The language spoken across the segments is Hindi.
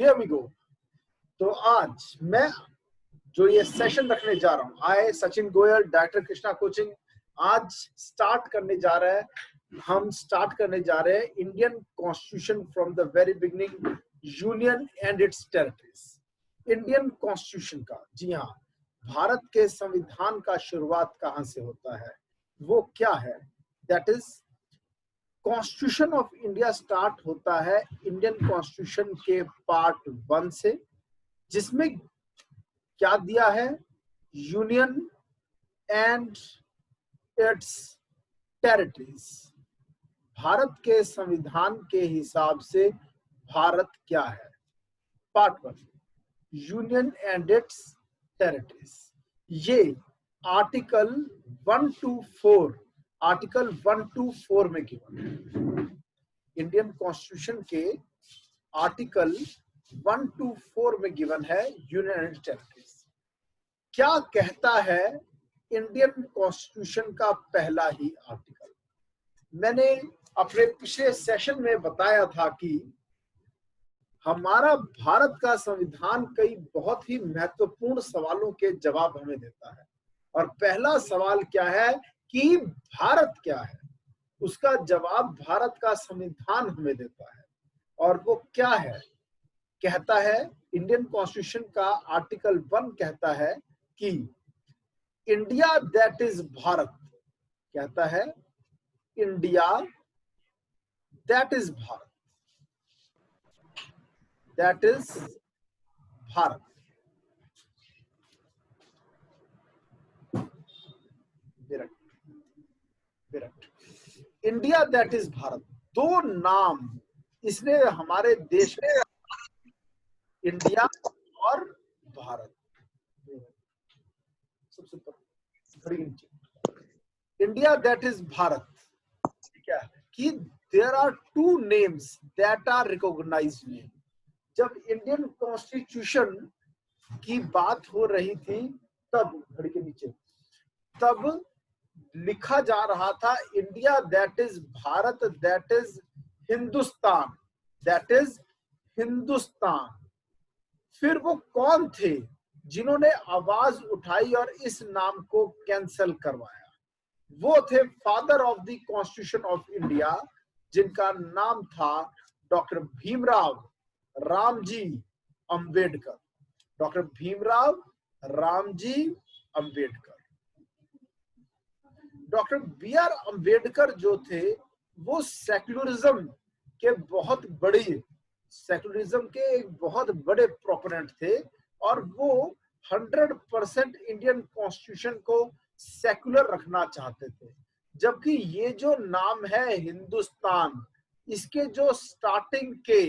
Here we go. तो आज मैं जो ये सेशन रखने जा रहा हूँ, आई सचिन गोयल, डायरेक्टर कृष्णा कोचिंग, आज स्टार्ट करने जा रहा है। हम स्टार्ट करने जा रहे हैं Indian constitution from the very beginning, union and it's territories. Indian constitution का, जी हाँ, भारत के संविधान का शुरुआत कहाँ से होता है, वो क्या है, that is constitution of India start होता है इंडियन कॉन्स्टिट्यूशन के पार्ट 1 से, जिसमें क्या दिया है, union and it's territories. Bharat के संविधान के हिसाब से भारत क्या है, part 1, union and it's territories. ये आर्टिकल 1 to 4, आर्टिकल 1 to 4 में गिवन। इंडियन कॉन्स्टिट्यूशन के आर्टिकल 1 to 4 में गिवन है यूनियन एंड टेरिटरीज। क्या कहता है इंडियन कॉन्स्टिट्यूशन का पहला ही आर्टिकल? मैंने अपने पिछले सेशन में बताया था कि हमारा भारत का संविधान कई बहुत ही महत्वपूर्ण सवालों के जवाब हमें देता है। और पहला सवाल क्या है कि भारत क्या है, उसका जवाब भारत का संविधान हमें देता है। और वो क्या है, कहता है इंडियन कॉन्स्टिट्यूशन का आर्टिकल 1 कहता है कि इंडिया दैट इज भारत, कहता है India that is Bharat, that is Bharat. Virat India that is Bharat, दो नाम इसने हमारे देश में, इंडिया और भारत। सबसे बड़ी इंडिया दैट इज भारत, ठीक है, कि there are two names that are recognised name. जब इंडियन कॉन्स्टिट्यूशन की बात हो रही थी तब, घड़ी के नीचे, तब लिखा जा रहा था India that is Bharat, that is Hindustan, that is Hindustan. फिर वो कौन थे जिन्होंने आवाज उठाई और इस नाम को कैंसिल करवाया? वो थे father of the constitution of India, जिनका नाम था doctor Bhimrao Ramji Ambedkar. Doctor Bhimrao Ramji Ambedkar. Doctor B R Ambedkar जो थे वो सेक्युलरिज्म के बहुत बड़ी, सेक्युलरिज्म के एक बहुत बड़े प्रोपोनेंट थे, और वो 100% इंडियन कॉन्स्टिट्यूशन को सेक्युलर रखना चाहते थे। जबकि ये जो नाम है हिंदुस्तान, इसके जो स्टार्टिंग के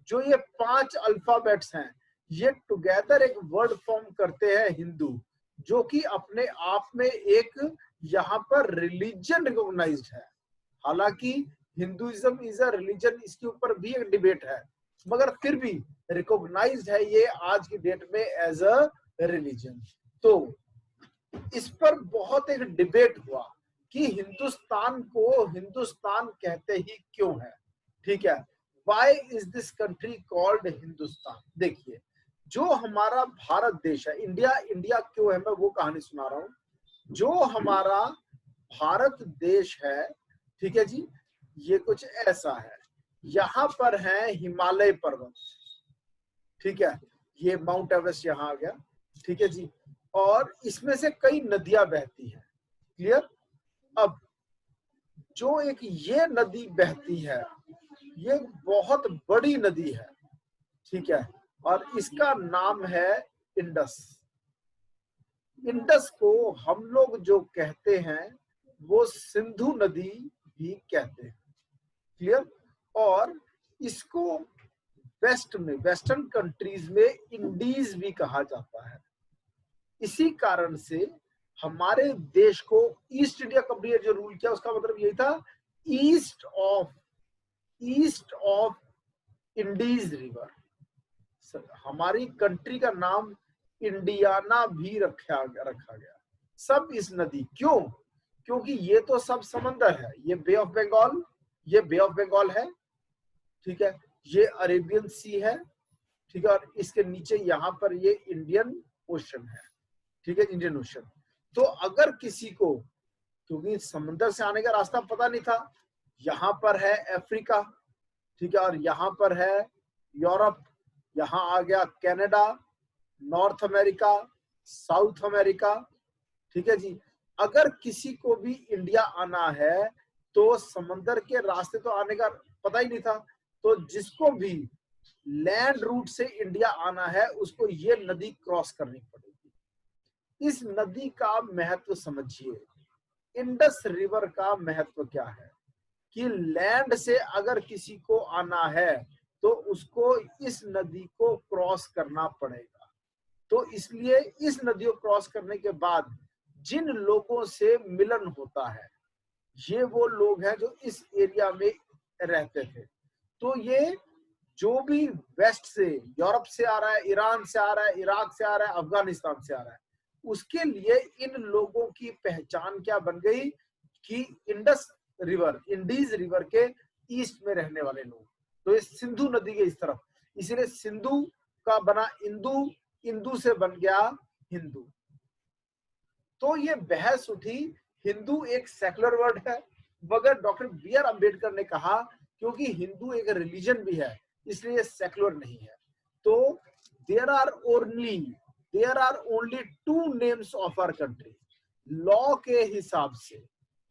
जो ये 5 अल्फाबेट्स हैं, ये टुगेदर एक वर्ड फॉर्म करते हैं हिंदू, जो कि अपने आप में एक यहाँ पर रिलीजन रिकॉग्नाइज्ड है। हालांकि हिंदुइज्म इज अ रिलीजन, इसके ऊपर भी एक डिबेट है, मगर फिर भी रिकॉग्नाइज्ड है ये आज की डेट में एज अ रिलीजन। तो इस पर बहुत एक डिबेट हुआ कि हिंदुस्तान को हिंदुस्तान कहते ही क्यों है, ठीक है, why is this country called Hindustan. देखिए, जो हमारा भारत देश है, इंडिया, इंडिया क्यों है, मैं वो कहानी सुना रहा हूं। जो हमारा भारत देश है, ठीक है जी, ये कुछ ऐसा है। यहाँ पर है हिमालय पर्वत, ठीक है, ये माउंट एवरेस्ट यहाँ आ गया, ठीक है जी, और इसमें से कई नदियां बहती हैं, क्लियर। अब जो एक ये नदी बहती है, ये बहुत बड़ी नदी है, ठीक है, और इसका नाम है इंडस। इंडस को हम लोग जो कहते हैं वो सिंधु नदी भी कहते हैं, क्लियर। और इसको वेस्ट में, वेस्टर्न कंट्रीज में इंडीज भी कहा जाता है। इसी कारण से हमारे देश को ईस्ट इंडिया कंपनी ने जो रूल किया, उसका मतलब यही था, ईस्ट ऑफ इंडीज रिवर। हमारी कंट्री का नाम इंडियाना भी रखा गया, सब इस नदी। क्यों? क्योंकि ये तो सब समंदर है, ये बे ऑफ बंगाल, ये बे ऑफ बंगाल है, ठीक है, ये अरेबियन सी है, ठीक है, और इसके नीचे यहाँ पर ये इंडियन ओशन है, ठीक है, इंडियन ओशन। तो अगर किसी को, क्योंकि समुद्र से आने का रास्ता पता नहीं था, यहाँ पर है अफ्रीका, ठीक है, और यहाँ पर है यूरोप, यहाँ आ गया Canada, north America, south America, ठीक है जी। अगर किसी को भी इंडिया आना है तो समंदर के रास्ते तो आने का पता ही नहीं था, तो जिसको भी लैंड रूट से इंडिया आना है उसको ये नदी क्रॉस करनी पड़ेगी। इस नदी का महत्व समझिए, इंडस रिवर का महत्व क्या है कि लैंड से अगर किसी को आना है तो उसको इस नदी को क्रॉस करना पड़ेगा। तो इसलिए इस नदी को क्रॉस करने के बाद जिन लोगों से मिलन होता है, ये वो लोग हैं जो इस एरिया में रहते थे। तो ये जो भी वेस्ट से, यूरोप से आ रहा है, ईरान से आ रहा है, इराक से आ रहा है, अफगानिस्तान से आ रहा है, उसके लिए इन लोगों की पहचान क्या बन गई कि इंडस रिवर, इंडीज रिवर के ईस्ट में रहने वाले लोग, तो ये सिंधु नदी के इस तरफ, इसीलिए सिंधु का बना इंदु, इंदु से बन गया हिंदू। तो ये बहस उठी, हिंदू एक सेकुलर वर्ड है, मगर डॉक्टर बी आर अम्बेडकर ने कहा क्योंकि हिंदू एक रिलीजन भी है इसलिए सेकुलर नहीं है। तो there are only 2 names of our country. Law के हिसाब से,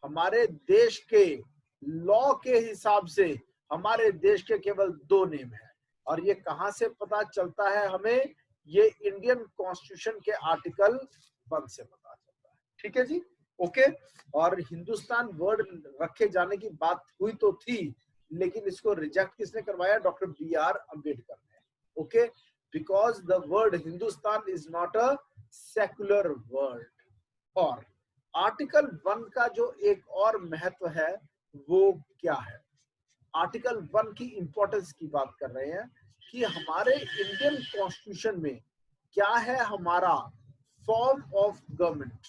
हमारे देश के लॉ के हिसाब से हमारे देश के केवल 2 नेम है, और ये कहां से पता चलता है हमें? ये इंडियन कॉन्स्टिट्यूशन के आर्टिकल 1 से पता चलता है, ठीक है जी, ओके। और हिंदुस्तान वर्ड रखे जाने की बात हुई तो थी, लेकिन इसको रिजेक्ट किसने करवाया? डॉक्टर बी आर अम्बेडकर ने, okay, because the word Hindustan is not a secular word. और आर्टिकल 1 का जो एक और महत्व है वो क्या है? आर्टिकल 1 की इंपॉर्टेंस की बात कर रहे हैं कि हमारे इंडियन कॉन्स्टिट्यूशन में क्या है हमारा फॉर्म ऑफ गवर्नमेंट,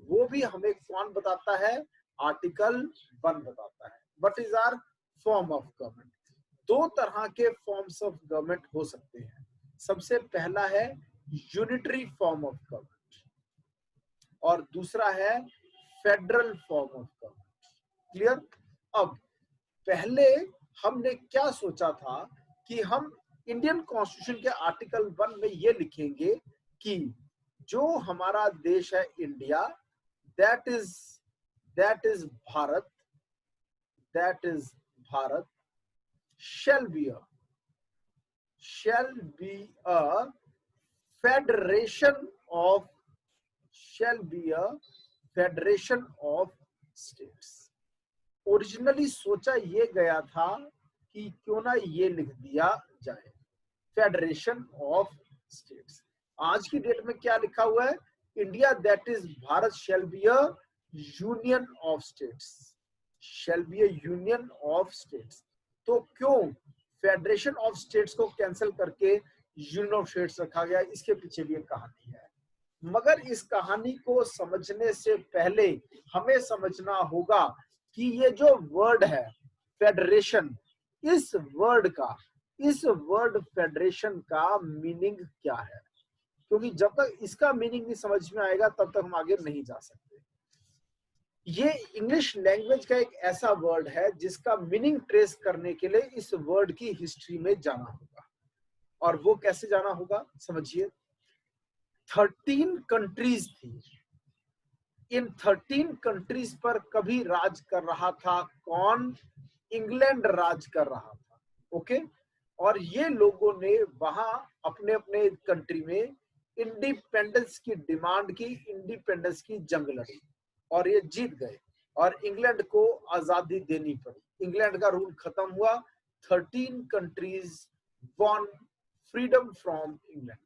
वो भी हमें कौन बताता है? आर्टिकल 1 बताता है। What is our form of government? 2 तरह के फॉर्म्स ऑफ गवर्नमेंट हो सकते हैं। सबसे पहला है यूनिटरी फॉर्म ऑफ गवर्नमेंट और दूसरा है federal form of government. Clear? अब पहले हमने क्या सोचा था कि हम इंडियन कॉन्स्टिट्यूशन के आर्टिकल 1 में ये लिखेंगे कि जो हमारा देश है India, that is Bharat shall be a federation of states। Originally सोचा ये गया था कि क्यों ना ये लिख दिया जाए, फेडरेशन ऑफ स्टेट्स। आज की डेट में क्या लिखा हुआ है? India that is Bharat shall be a union of states, shall be a union of states. तो क्यों फेडरेशन ऑफ स्टेट्स को कैंसिल करके यूनियन ऑफ स्टेट्स रखा गया? इसके पीछे भी एक कहानी है, मगर इस कहानी को समझने से पहले हमें समझना होगा कि ये जो वर्ड है फेडरेशन, इस वर्ड फेडरेशन का मीनिंग क्या है? क्योंकि जब तक इसका मीनिंग नहीं समझ में आएगा तब तक हम आगे नहीं जा सकते। ये इंग्लिश लैंग्वेज का एक ऐसा वर्ड है जिसका मीनिंग ट्रेस करने के लिए इस वर्ड की हिस्ट्री में जाना होगा। और वो कैसे जाना होगा? समझिए, 13 कंट्रीज थी। इन 13 कंट्रीज पर कभी राज कर रहा था कौन? इंग्लैंड राज कर रहा था, ओके। और ये लोगों ने वहां अपने अपने कंट्री में इंडिपेंडेंस की डिमांड की, इंडिपेंडेंस की जंग लड़ी और ये जीत गए और इंग्लैंड को आजादी देनी पड़ी। इंग्लैंड का रूल खत्म हुआ, 13 countries won freedom from England.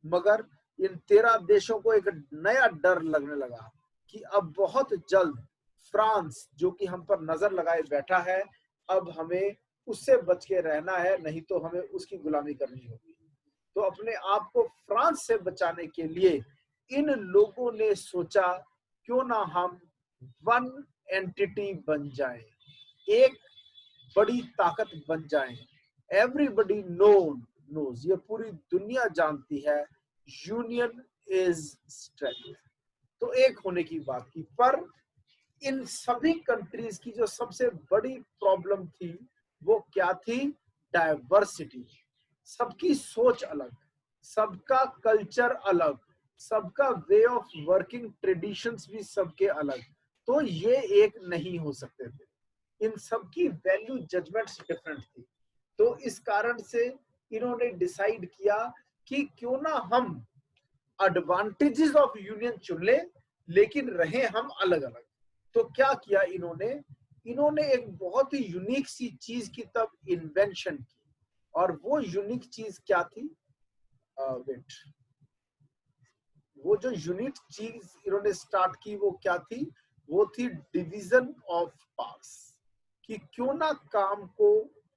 मगर इन 13 देशों को एक नया डर लगने लगा कि अब बहुत जल्द फ्रांस, जो कि हम पर नजर लगाए बैठा है, अब हमें उससे बच के रहना है, नहीं तो हमें उसकी गुलामी करनी होगी। तो अपने आप को फ्रांस से बचाने के लिए इन लोगों ने सोचा क्यों ना हम वन एंटिटी बन जाएं, एक बड़ी ताकत बन जाएं। एवरीबडी नोन knows, ये पूरी दुनिया जानती है, यूनियन इज स्ट्रेंथ। तो एक होने की बात की, पर इन सभी कंट्रीज की जो सबसे बड़ी प्रॉब्लम थी वो क्या थी? डाइवर्सिटी। सबकी सोच अलग, सबका कल्चर अलग, सबका वे ऑफ वर्किंग ट्रेडिशंस भी सबके अलग, तो ये एक नहीं हो सकते थे। इन सबकी वैल्यू जजमेंट्स डिफरेंट थी। तो इस कारण से इन्होंने डिसाइड किया कि क्यों ना हम एडवांटेजेस ऑफ यूनियन चुन ले, लेकिन रहे हम अलग अलग। तो क्या किया इन्होंने? इन्होंने एक बहुत ही यूनिक सी चीज की तब इन्वेंशन की, और वो यूनिक चीज क्या थी? वेट, वो जो यूनिक चीज इन्होंने स्टार्ट की वो क्या थी? वो थी डिवीजन ऑफ पावर्स, कि क्यों ना काम को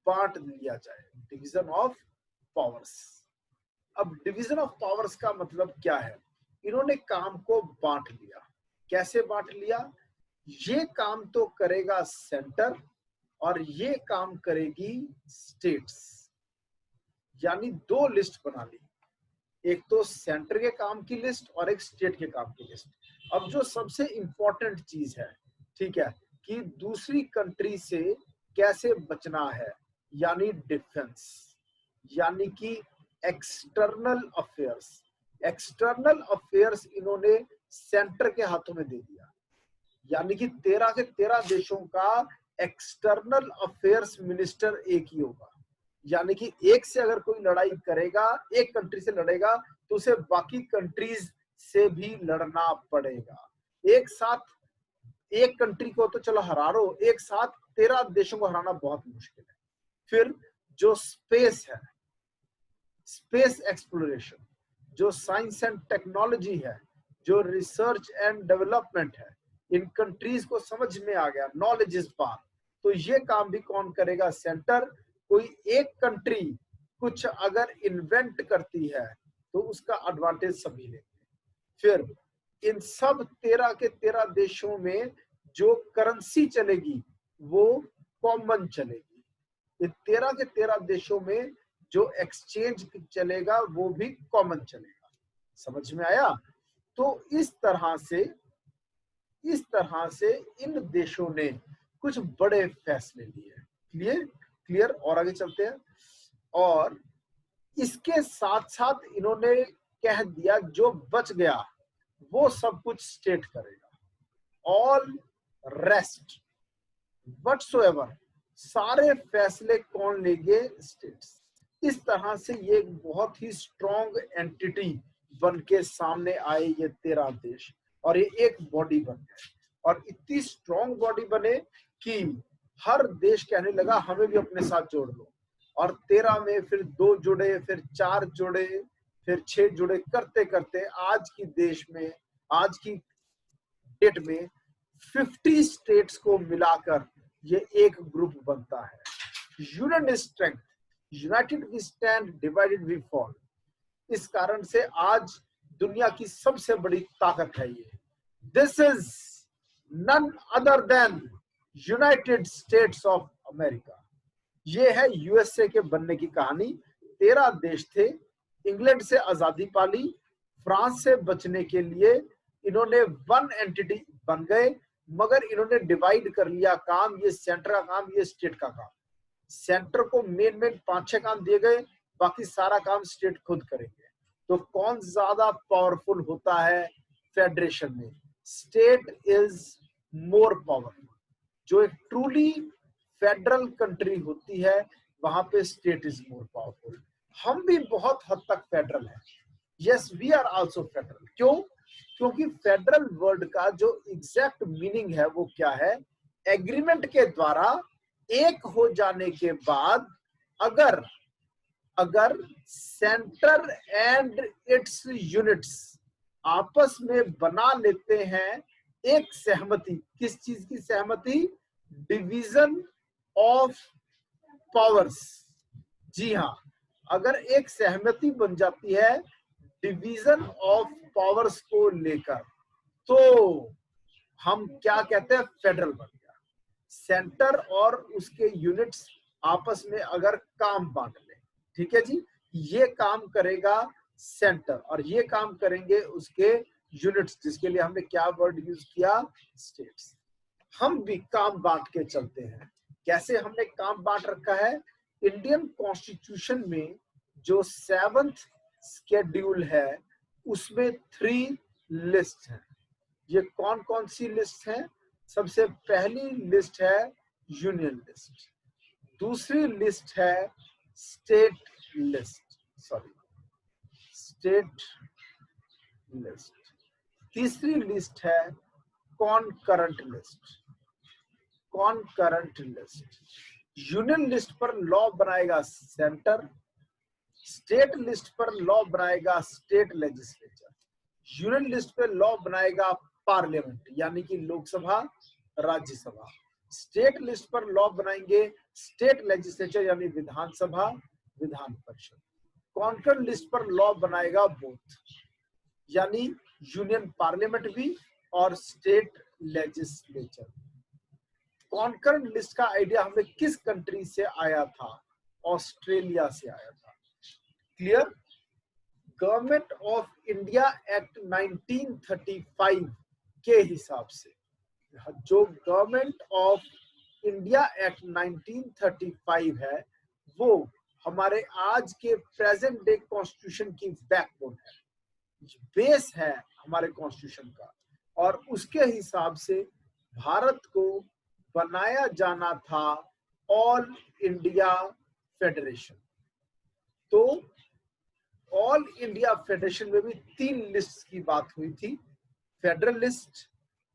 बांट लिया जाए, डिवीजन ऑफ पावर्स। अब डिवीजन ऑफ पावर्स का मतलब क्या है? इन्होंने काम को बांट लिया। कैसे बांट लिया? ये काम तो करेगा सेंटर और ये काम करेगी स्टेट्स, यानी दो लिस्ट बना ली, एक तो सेंटर के काम की लिस्ट और एक स्टेट के काम की लिस्ट। अब जो सबसे इंपॉर्टेंट चीज है, ठीक है, कि दूसरी कंट्री से कैसे बचना है, यानी डिफेंस, यानी कि एक्सटर्नल अफेयर्स। एक्सटर्नल अफेयर्स इन्होंने सेंटर के हाथों में दे दिया, यानी कि 13 के 13 देशों का एक्सटर्नल अफेयर्स मिनिस्टर एक ही होगा। यानी कि एक से अगर कोई लड़ाई करेगा, एक कंट्री से लड़ेगा, तो उसे बाकी कंट्रीज से भी लड़ना पड़ेगा। एक साथ एक कंट्री को तो चलो हरा लो, एक साथ 13 देशों को हराना बहुत मुश्किल है। फिर जो स्पेस है, स्पेस एक्सप्लोरेशन, जो साइंस एंड टेक्नोलॉजी है, जो रिसर्च एंड डेवलपमेंट है, इन कंट्रीज को समझ में आ गया, नॉलेज इज पावर, तो ये काम भी कौन करेगा? सेंटर। कोई एक कंट्री कुछ अगर इन्वेंट करती है तो उसका एडवांटेज सभी लेंगे। फिर इन सब 13 के 13 देशों में जो करेंसी चलेगी वो कॉमन चलेगी। इन 13 के 13 देशों में जो एक्सचेंज चलेगा वो भी कॉमन चलेगा। समझ में आया? तो इस तरह से इन देशों ने कुछ बड़े फैसले लिए। क्लियर? और आगे चलते हैं। और इसके साथ साथ इन्होंने कह दिया जो बच गया वो सब कुछ स्टेट करेगा। ऑल रेस्ट व्हाटसोएवर, सारे फैसले कौन लेंगे? स्टेट्स। इस तरह से ये एक बहुत ही स्ट्रॉन्ग एंटिटी बन के सामने आए ये 13 देश, और ये एक बॉडी बन गए। और इतनी स्ट्रॉन्ग बॉडी बने कि हर देश कहने लगा हमें भी अपने साथ जोड़ लो। और 13 में फिर 2 जुड़े, फिर 4 जुड़े, फिर 6 जुड़े, करते करते आज की देश में, आज की डेट में 50 स्टेट्स को मिलाकर ये एक ग्रुप बनता है। Union is strength, united we stand, divided we fall. इस कारण से आज दुनिया की सबसे बड़ी ताकत है ये। This is none other than United States of America. ये है यूएसए के बनने की कहानी। 13 देश थे, इंग्लैंड से आजादी पाली, फ्रांस से बचने के लिए इन्होंने वन एंटिटी बन गए, मगर इन्होंने डिवाइड कर लिया काम, ये सेंटर का काम, ये स्टेट का काम। सेंटर को मेन 5-6 काम दिए गए, बाकी सारा काम स्टेट खुद करेंगे। तो कौन ज्यादा पावरफुल होता है फेडरेशन में? State is more powerful. जो एक ट्रूली फेडरल कंट्री होती है वहां पे स्टेट इज मोर पावरफुल। हम भी बहुत हद तक फेडरल है। Yes, we are also federal. क्यों? क्योंकि फेडरल वर्ड का जो एग्जैक्ट मीनिंग है वो क्या है? एग्रीमेंट के द्वारा एक हो जाने के बाद अगर सेंटर एंड इट्स यूनिट्स आपस में बना लेते हैं एक सहमति। किस चीज की सहमति? Division of powers. जी हाँ, अगर एक सहमति बन जाती है डिवीजन ऑफ पावर्स को लेकर, तो हम क्या कहते हैं? फेडरल बन गया। सेंटर और उसके यूनिट्स आपस में अगर काम बांट ले, ठीक है जी। ये काम करेगा सेंटर और ये काम करेंगे उसके यूनिट्स, जिसके लिए हमने क्या वर्ड यूज किया, स्टेट्स। हम भी काम बांट के चलते हैं। कैसे हमने काम बांट रखा है? इंडियन कॉन्स्टिट्यूशन में जो 7th शेड्यूल है उसमें 3 लिस्ट है। ये कौन कौन सी लिस्ट है? सबसे पहली लिस्ट है यूनियन लिस्ट, दूसरी लिस्ट है स्टेट लिस्ट, स्टेट लिस्ट, तीसरी लिस्ट है कॉनकरेंट लिस्ट। कॉनकरेंट लिस्ट, यूनियन लिस्ट पर लॉ बनाएगा सेंटर, स्टेट लिस्ट पर लॉ बनाएगा स्टेट लेजिस्लेचर, यूनियन लिस्ट पे लॉ बनाएगा पार्लियामेंट यानी कि लोकसभा, राज्यसभा, स्टेट लिस्ट पर लॉ बनाएंगे स्टेट लेजिस्लेचर यानी विधानसभा, विधान परिषद, कॉन्करेंट लिस्ट पर लॉ बनाएगा बोथ यानी यूनियन पार्लियामेंट भी और स्टेट लेजिस्लेचर। कॉन्करेंट लिस्ट का आइडिया हमें किस कंट्री से आया था? ऑस्ट्रेलिया से आया था। Clear? Government of India act 1935 के हिसाब से, जो गवर्नमेंट ऑफ इंडिया एक्ट 1935 है वो हमारे आज के प्रेजेंट डे कॉन्स्टिट्यूशन की बैकबोन है, बेस है हमारे कॉन्स्टिट्यूशन का, और उसके हिसाब से भारत को बनाया जाना था ऑल इंडिया फेडरेशन। तो ऑल इंडिया फेडरेशन में भी 3 लिस्ट की बात हुई थी, फेडरल लिस्ट,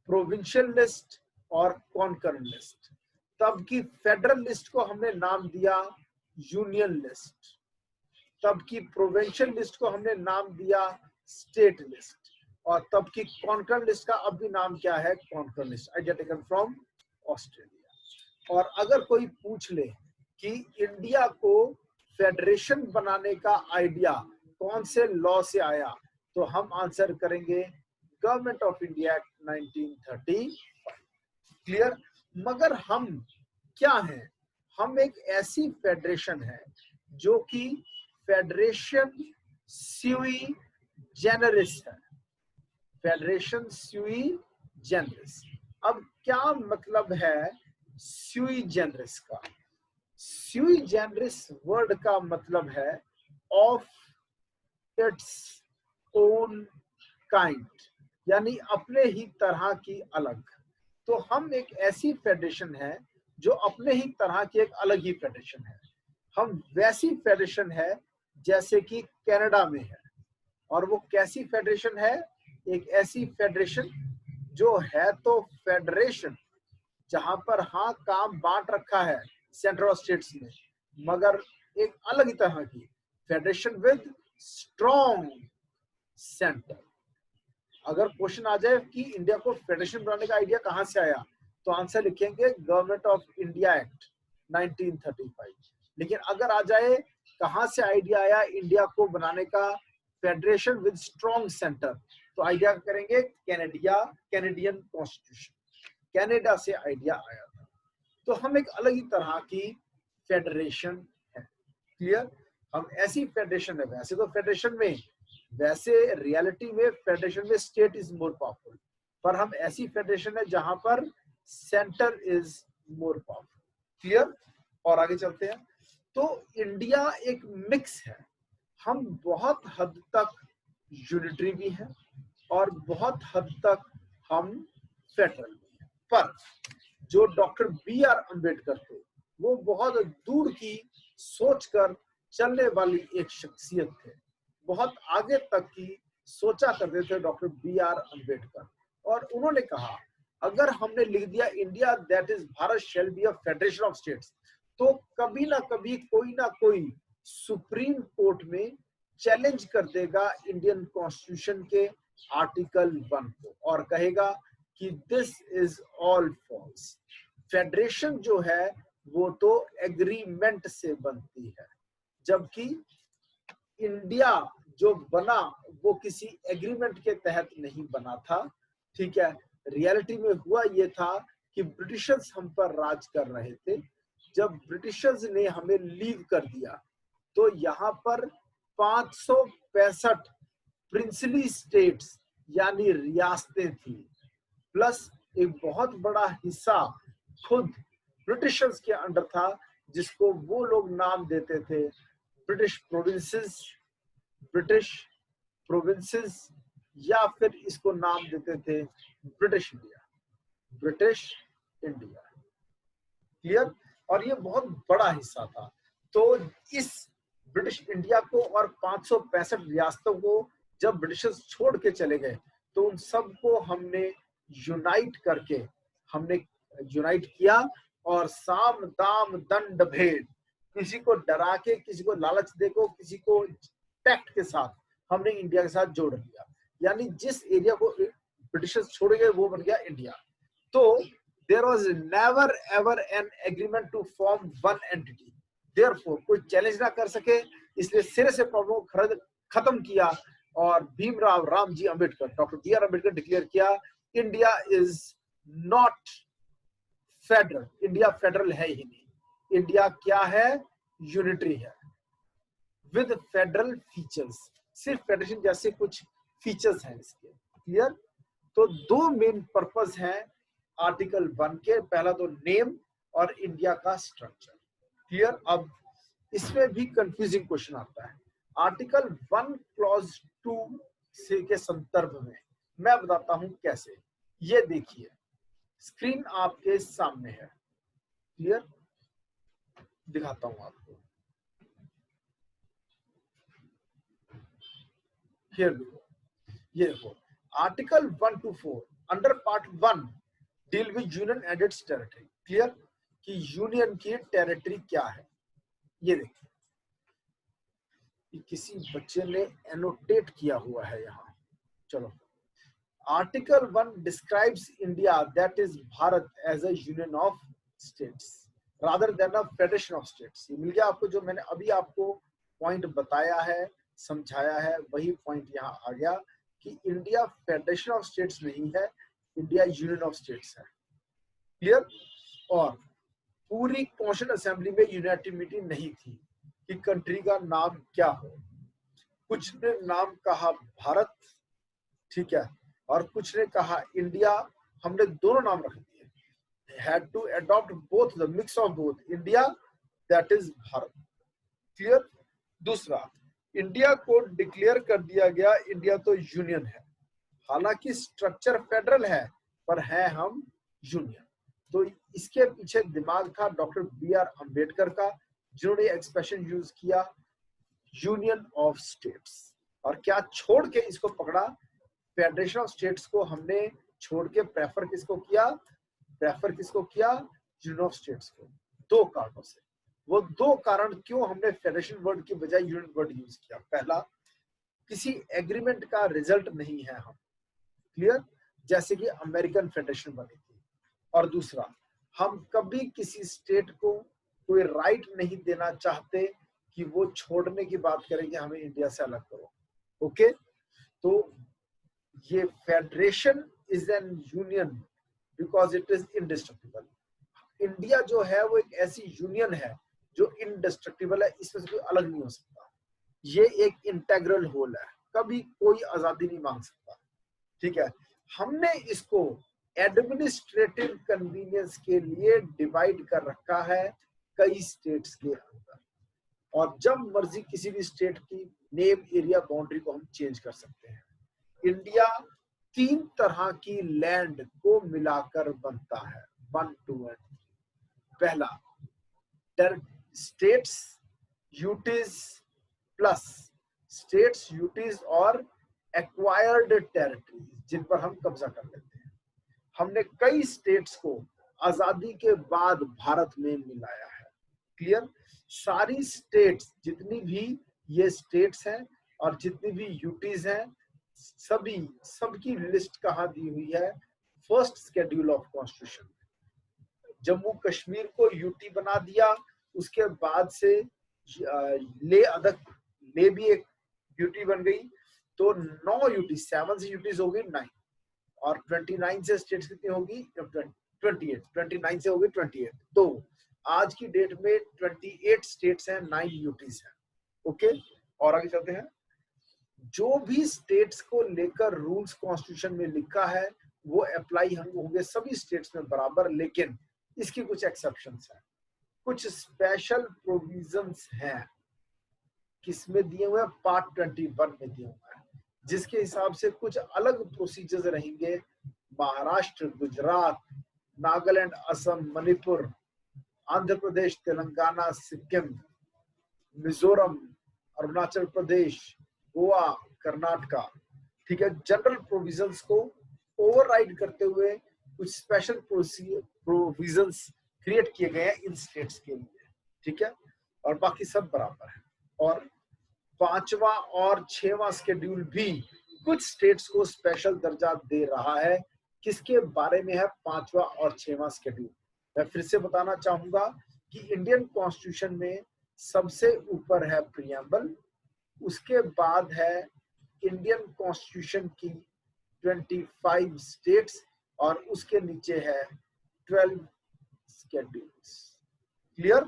प्रोविंशियल लिस्ट और कॉन्करेंट लिस्ट। तब की फेडरल लिस्ट को हमने नाम दिया यूनियन लिस्ट, तब की प्रोविंशियल लिस्ट को हमने नाम दिया स्टेट लिस्ट, और तब की कॉन्करेंट लिस्ट का अब भी नाम क्या है? Concurrent list, idea taken from Australia. और अगर कोई पूछ ले कि इंडिया को फेडरेशन बनाने का आइडिया कौन से लॉ से आया, तो हम आंसर करेंगे government of India act 1935। Clear? मगर हम क्या हैं? हम एक ऐसी फेडरेशन है जो कि फेडरेशन सुई जेनरिस है, फेडरेशन सुई जेनरिस। अब क्या मतलब है सुई जेनरिस का? सुई जेनरिस वर्ड का मतलब है ऑफ इट्स ओन काइंड, यानी अपने ही तरह की अलग। तो हम एक ऐसी फेडरेशन है जो अपने ही तरह की एक अलग ही फेडरेशन है। हम वैसी फेडरेशन है जैसे कि कनाडा में है, और वो कैसी फेडरेशन है? एक ऐसी फेडरेशन जो है तो फेडरेशन जहां पर हाँ काम बांट रखा है सेंट्रल स्टेट्स में, मगर एक अलग ही तरह की फेडरेशन विद स्ट्रॉन्ग सेंटर। अगर क्वेश्चन आ जाए कि इंडिया को फेडरेशन बनाने का आइडिया कहां से आया, तो आंसर लिखेंगे गवर्नमेंट ऑफ इंडिया एक्ट 1935। लेकिन अगर आ जाए कहां से आइडिया आया इंडिया को बनाने का फेडरेशन विद स्ट्रॉन्ग सेंटर, तो आइडिया करेंगे कैनेडियन कॉन्स्टिट्यूशन, कनाडा से आइडिया आया था। तो हम एक अलग ही तरह की फेडरेशन है। क्लियर? हम ऐसी फेडरेशन है, वैसे तो फेडरेशन में, वैसे रियलिटी में फेडरेशन में स्टेट इज मोर पावरफुल, पर हम ऐसी फेडरेशन है जहां पर centre is more powerful. Clear? और आगे चलते हैं। तो इंडिया एक मिक्स है, हम बहुत हद तक यूनिटरी भी हैं और बहुत हद तक हम फेडरल भी हैं। पर जो डॉक्टर B.R. अम्बेडकर थे वो बहुत दूर की सोचकर चलने वाली एक शख्सियत थे, बहुत आगे तक की सोचा करते थे डॉक्टर B.R. अम्बेडकर। और उन्होंने कहा अगर हमने लिख दिया India that is Bharat shall be a federation of states, तो कभी ना कभी कोई ना कोई सुप्रीम कोर्ट में चैलेंज कर देगा इंडियन कॉन्स्टिट्यूशन के आर्टिकल 1 को और कहेगा कि this is all false. Federation जो है वो तो एग्रीमेंट से बनती है, जबकि इंडिया जो बना वो किसी एग्रीमेंट के तहत नहीं बना था। ठीक है? रियलिटी में हुआ ये था कि ब्रिटिशर्स हम पर राज कर रहे थे। जब ब्रिटिशर्स ने हमें लीव कर दिया तो यहाँ पर 565 प्रिंसली स्टेट्स यानी रियासतें थी, प्लस एक बहुत बड़ा हिस्सा खुद ब्रिटिशर्स के अंडर था, जिसको वो लोग नाम देते थे ब्रिटिश प्रोविंसेस, ब्रिटिश प्रोविंसेस, या फिर इसको नाम देते थे British India, British India. Clear? और ये बहुत बड़ा हिस्सा था। तो इस ब्रिटिश इंडिया को और 565 रियासतों को जब ब्रिटिशर्स छोड़ के चले गए, तो उन सबको हमने यूनाइट करके हमने यूनाइट किया, और साम दाम दंड भेद, किसी को डरा के, किसी को लालच देकर, किसी को टैक्ट के साथ हमने इंडिया के साथ जोड़ लिया। यानी जिस एरिया को ब्रिटिशर्स छोड़ गए वो बन गया इंडिया। तो there was never ever an agreement to form one entity. Therefore कोई चैलेंज ना कर सके, इसलिए सिरे से प्रॉब्लम को खत्म किया, और Bhimrao Ramji Ambedkar, doctor B R Ambedkar declare किया India is not federal, India federal है ही नहीं, इंडिया क्या है, यूनिटरी है विद फेडरल फीचर्स, सिर्फ फेडरेशन जैसे कुछ फीचर्स हैं इसके। क्लियर? तो दो मेन पर्पस हैं आर्टिकल 1 के, पहला तो नेम और इंडिया का स्ट्रक्चर। क्लियर? अब इसमें भी कंफ्यूजिंग क्वेश्चन आता है। आर्टिकल 1 क्लॉज 2 से के संदर्भ में मैं बताता हूं कैसे। ये देखिए, स्क्रीन आपके सामने है। क्लियर? दिखाता हूं आपको। हियर देखो, ये देखो, article 1 to 4 under part 1 deal with union and it's territory. Clear? कि यूनियन की टेरिटरी क्या है। ये देखिए, किसी बच्चे ने एनोटेट किया हुआ है यहाँ। चलो, article 1 describes India that is Bharat as a union of states rather than a federation of states. ये मिल गया आपको, जो मैंने अभी आपको पॉइंट बताया है, समझाया है, वही पॉइंट यहाँ आ गया कि इंडिया फेडरेशन ऑफ स्टेट्स नहीं है, इंडिया यूनियन ऑफ स्टेट्स है। क्लियर? और पूरी कॉन्स्टिट्यूएंट असेंबली में यूनानिमिटी नहीं थी कि कंट्री का नाम क्या हो। कुछ ने नाम कहा भारत, ठीक है, और कुछ ने कहा इंडिया, हमने दोनों नाम रख दिए। Had to adopt both, the mix of both, India that is Bharat. Clear? दूसरा, इंडिया को डिक्लेयर कर दिया गया इंडिया तो यूनियन है, हालांकि स्ट्रक्चर फेडरल है, पर है हम यूनियन। तो इसके पीछे दिमाग था डॉक्टर बी आर अंबेडकर का, जिन्होंने एक्सप्रेशन यूज किया यूनियन ऑफ स्टेट्स। और क्या छोड़ के इसको पकड़ा, फेडरेशन ऑफ स्टेट्स को हमने छोड़ के प्रेफर किसको किया, यूनियन ऑफ स्टेट्स को। दो कारणों से। वो दो कारण क्यों हमने फेडरेशन वर्ड की बजाय यूनियन वर्ड यूज किया। पहला, किसी एग्रीमेंट का रिजल्ट नहीं है हम। क्लियर? जैसे कि अमेरिकन फेडरेशन बनी थी। और दूसरा, हम कभी किसी स्टेट को कोई राइट नहीं देना चाहते कि वो छोड़ने की बात करें कि हमें इंडिया से अलग करो। ओके? तो ये federation is an union because it is indestructible. India जो है वो एक ऐसी यूनियन है जो इनडिस्ट्रक्टिबल है, इसमें से कोई अलग नहीं हो सकता। ये एक इंटेग्रल होल है, कभी कोई आजादी नहीं मांग सकता। ठीक है? हमने इसको एडमिनिस्ट्रेटिव कन्वीनियंस के लिए डिवाइड कर रखा है कई स्टेट्स के अंदर, और जब मर्जी किसी भी स्टेट की नेम, एरिया, बाउंड्री को हम चेंज कर सकते हैं। इंडिया 3 तरह की लैंड को मिलाकर बनता है, 1, 2 और 3। पहला, states UTs plus states UTs और एक्वायर्ड टेरिटरीज, जिन पर हम कब्जा कर लेते हैं। हमने कई स्टेट्स को आजादी के बाद भारत में मिलाया है। क्लियर? सारी स्टेट्स, जितनी भी ये स्टेट्स हैं और जितनी भी यूटीज हैं, सबकी लिस्ट कहाँ दी हुई है, first schedule of constitution. Jammu Kashmir को यूटी बना दिया, उसके बाद से ले भी एक यूटी बन गई, तो 9 यूटी, 7 से यूटीज होगी 9, और 29 से स्टेट्स कितनी होगी, 28, 29 से होगी 28। तो आज की डेट में 28 स्टेट्स हैं, 9 यूटीज हैं। ओके? और आगे चलते हैं। जो भी स्टेट्स को लेकर रूल्स कॉन्स्टिट्यूशन में लिखा है वो अप्लाई हम होंगे सभी स्टेट्स में बराबर, लेकिन इसकी कुछ एक्सेप्शंस हैं, कुछ स्पेशल प्रोविजंस हैं। किसमें दिए हुए हैं? पार्ट 21 में दिए हुए हैं, जिसके हिसाब से कुछ अलग प्रोसीजर्स रहेंगे। महाराष्ट्र, गुजरात, नागालैंड, असम, मणिपुर, आंध्र प्रदेश, तेलंगाना, सिक्किम, मिजोरम, अरुणाचल प्रदेश, गोवा, कर्नाटका, ठीक है, जनरल प्रोविजंस को ओवरराइड करते हुए कुछ स्पेशल प्रोविजंस क्रिएट किए गए हैं इन स्टेट्स के लिए, ठीक है, और बाकी सब बराबर है। और 5वां और 6वां शेड्यूल भी कुछ स्टेट्स को स्पेशल दर्जा दे रहा है। किसके बारे में है 5वां और 6वां शेड्यूल? मैं फिर से बताना चाहूंगा कि इंडियन कॉन्स्टिट्यूशन में सबसे ऊपर है प्रियम्बल, उसके बाद है इंडियन कॉन्स्टिट्यूशन की 25 स्टेट्स और उसके नीचे है 12 शेड्यूल्स। क्लियर?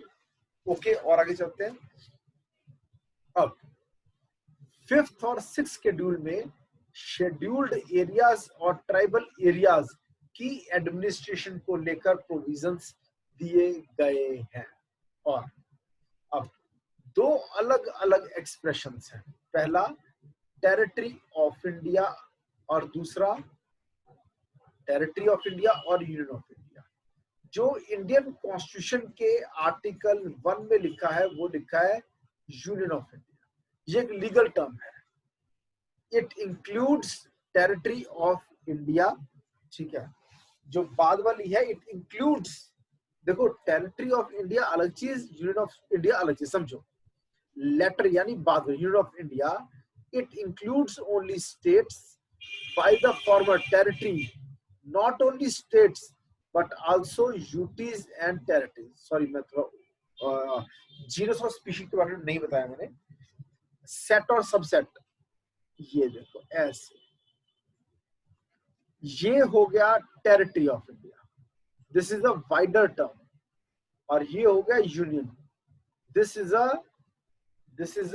ओके, और आगे चलते हैं। अब 5th और 6th शेड्यूल में शेड्यूल्ड एरियाज और ट्राइबल एरियाज की एडमिनिस्ट्रेशन को लेकर प्रोविजंस दिए गए हैं। और अब दो अलग अलग एक्सप्रेशंस हैं, पहला टेरिटरी ऑफ इंडिया और दूसरा टेरिटरी ऑफ इंडिया और यूनियन ऑफ इंडिया। जो इंडियन कॉन्स्टिट्यूशन के आर्टिकल 1 में लिखा है वो लिखा है यूनियन ऑफ इंडिया। ये एक लीगल टर्म है, it includes territory of India, ठीक है। जो बाद वाली है इट इंक्लूड्स, देखो टेरिटरी ऑफ इंडिया अलग चीज, यूनियन ऑफ इंडिया अलग चीज, समझो। लेटर यानी बाद में union of India, it includes only states by the former territory, not only states but also UTs and territories. Sorry, मैं थोड़ा जीनस और स्पीशीज के बारे में नहीं बताया मैंने। सेट और सबसेट, ये देखो ऐसे, ये हो गया territory of India, this is a wider term, और ये हो गया union, this is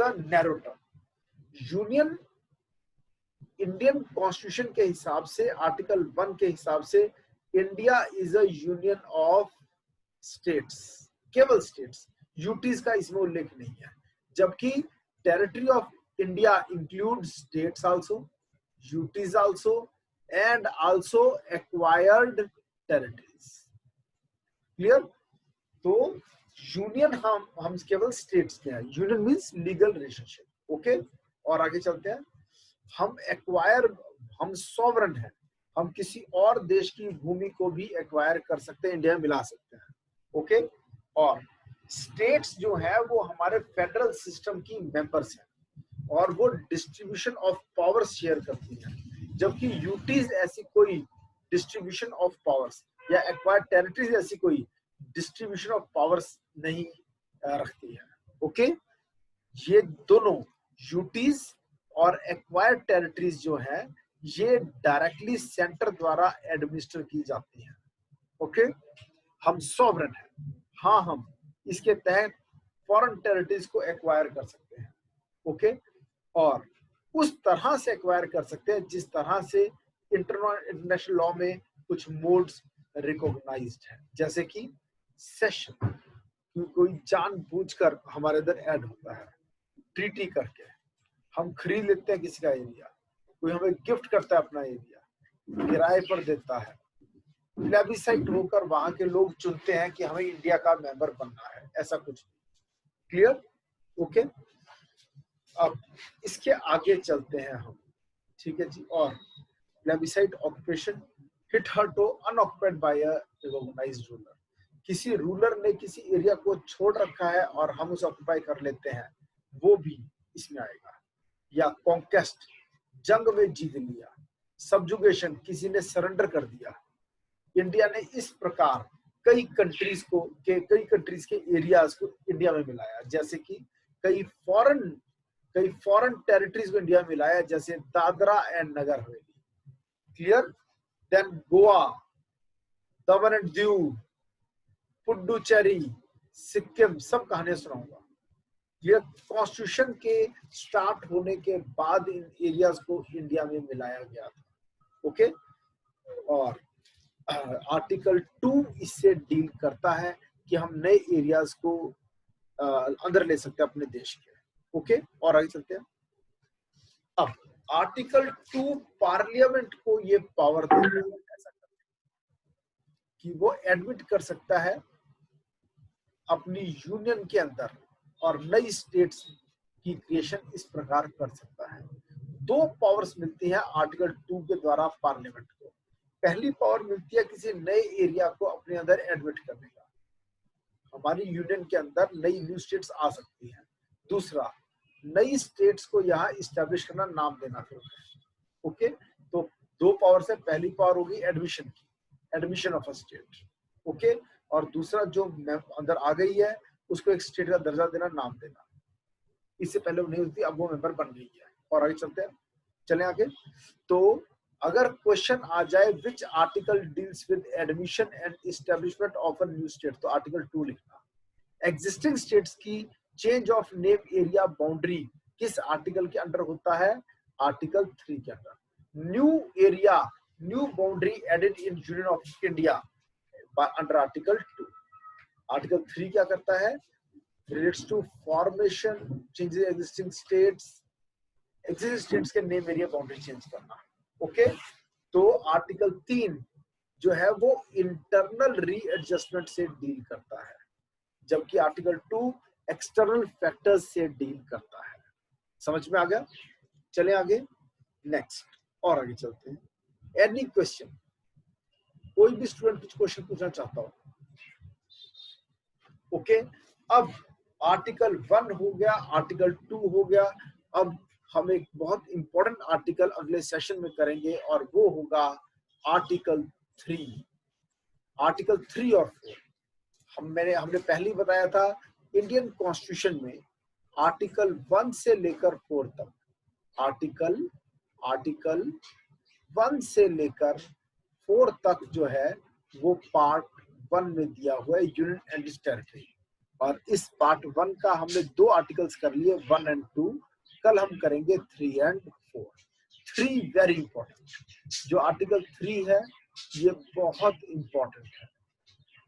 a narrow term. Union Indian constitution के हिसाब से आर्टिकल 1 के हिसाब से India is a union of states, केवल स्टेट्स, यूटीज का इसमें उल्लेख नहीं है। जबकि territory of India includes states also, UTs also and also acquired territories. Clear? तो यूनियन हम केवल स्टेट्स के हैं, union means legal relationship. Okay, और आगे चलते हैं। हम एक्वायर, हम सॉवरन है, हम किसी और देश की भूमि को भी एक्वायर कर सकते हैं, इंडिया में मिला सकते हैं। ओके, और स्टेट्स जो है वो हमारे फेडरल सिस्टम की मेंबर्स हैं और वो डिस्ट्रीब्यूशन ऑफ पावर शेयर करती हैं, जबकि यूटीज ऐसी कोई डिस्ट्रीब्यूशन ऑफ पावर्स या एक्वायर्ड टेरिटरीज ऐसी कोई डिस्ट्रीब्यूशन ऑफ पावर्स नहीं रखती है। ओके, ये दोनों यूटीज और एक्वायर्ड टेरिटरीज जो है ये डायरेक्टली सेंटर द्वारा एडमिनिस्टर की जाती हैं। ओके, हम सॉवरेन हैं, हाँ हम इसके तहत फॉरेन टेरिटरीज को एक्वायर कर सकते हैं। ओके, और उस तरह से एक्वायर कर सकते हैं जिस तरह से इंटरनेशनल लॉ में कुछ मोड्स रिकॉग्नाइज्ड है, जैसे कि सेशन, कोई जानबूझकर हमारे इधर ऐड होता है, ट्रीटी करके हम खरीद लेते हैं किसी का एरिया, कोई हमें गिफ्ट करता है अपना एरिया, किराए पर देता है, प्लेबिसाइट होकर वहां के लोग चुनते हैं कि हमें इंडिया का मेंबर बनना है, ऐसा कुछ। क्लियर? ओके, अब इसके आगे चलते हैं हम, ठीक है जी। और plebiscite occupation, hitherto unoccupied by a recognised ruler, किसी रूलर ने किसी एरिया को छोड़ रखा है और हम उसे ऑक्युपाई कर लेते हैं, वो भी इसमें आएगा। या कॉन्क्वेस्ट, जंग में जीत लिया, सबजुगेशन, किसी ने सरेंडर कर दिया। इंडिया ने इस प्रकार कई कंट्रीज के एरियाज को इंडिया में मिलाया, जैसे कि कई फॉरेन टेरिटरीज को इंडिया में मिलाया, जैसे Dadra and Nagar Haveli. Clear? Then Goa, Daman and Diu, Puducherry, Sikkim, सब कहानियां सुनाऊंगा। ये कॉन्स्टिट्यूशन के स्टार्ट होने के बाद इन एरियाज को इंडिया में मिलाया गया था. ओके, और आर्टिकल 2 इससे डील करता है कि हम नए एरियाज को अंदर ले सकते हैं अपने देश के. ओके, और आगे चलते हैं. अब आर्टिकल 2 पार्लियामेंट को ये पावर देता है ऐसा कि वो एडमिट कर सकता है अपनी यूनियन के अंदर और नई स्टेट्स की क्रिएशन इस प्रकार कर सकता है. 2 पावर्स मिलती हैं आर्टिकल 2 के द्वारा पार्लियामेंट को. पहली पावर मिलती है किसी नए एरिया को अपने अंदर एडमिट करने का. हमारी यूनियन के अंदर नई न्यू स्टेट्स आ सकती हैं. दूसरा, नई स्टेट्स को यहाँ इस्टेब्लिश करना, नाम देना फिर. ओके, तो 2 पावर से पहली पावर होगी एडमिशन की, admission of a state. Okay, और दूसरा जो अंदर आ गई है उसको एक स्टेट का दर्जा देना, नाम देना. इससे पहले वो नहीं होती, अब वो मेंबर बन गई है. और आगे चलते हैं, चलें आगे. तो अगर क्वेश्चन आ जाए which article deals with admission and establishment of a new state, तो आर्टिकल 2 लिखना. एग्जिस्टिंग स्टेट्स की change of name area boundary किस आर्टिकल के अंडर होता है? आर्टिकल 3 के अंदर. New area, new boundary added in union of India under article 2. Article 3 क्या करता है? Relates to formation, changes existing states, existing states के नेम एरिया बाउंड्री चेंज करना. ओके, तो आर्टिकल 3 जो है वो इंटरनल रीएडजस्टमेंट से डील करता है, जबकि आर्टिकल 2 एक्सटर्नल फैक्टर्स से डील करता है. समझ में आ गया? चलें आगे, नेक्स्ट, और आगे चलते हैं. एनी क्वेश्चन, कोई भी स्टूडेंट कुछ क्वेश्चन पूछना चाहता हो? ओके, अब आर्टिकल 1 हो गया, आर्टिकल 2 हो गया. अब हम एक बहुत इंपॉर्टेंट आर्टिकल अगले सेशन में करेंगे और वो होगा आर्टिकल 3. आर्टिकल 3 और 4 हमने पहले ही बताया था. इंडियन कॉन्स्टिट्यूशन में आर्टिकल 1 से लेकर 4 तक, आर्टिकल 1 से लेकर 4 तक जो है वो पार्ट 1 में दिया हुआ है, यूनियन एंड टेरिटरी. और इस पार्ट 1 का हमने 2 आर्टिकल्स कर लिए, 1 एंड 2. कल हम करेंगे 3 एंड 4. 3 very important. जो आर्टिकल 3 है ये बहुत इंपॉर्टेंट है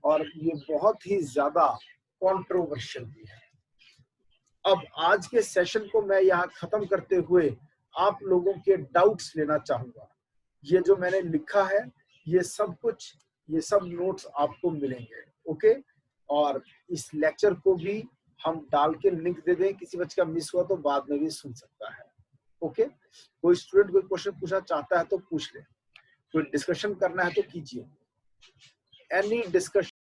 और ये बहुत ही ज्यादा कंट्रोवर्शियल भी है. अब आज के सेशन को मैं यहाँ खत्म करते हुए आप लोगों के डाउट्स लेना चाहूंगा. ये जो मैंने लिखा है ये सब कुछ, ये सब नोट्स आपको मिलेंगे. ओके, और इस लेक्चर को भी हम डाल के लिंक दे दें, किसी बच्चे का मिस हुआ तो बाद में भी सुन सकता है. ओके, कोई स्टूडेंट कोई क्वेश्चन पूछना चाहता है तो पूछ ले, कोई डिस्कशन करना है तो कीजिए. Any discussion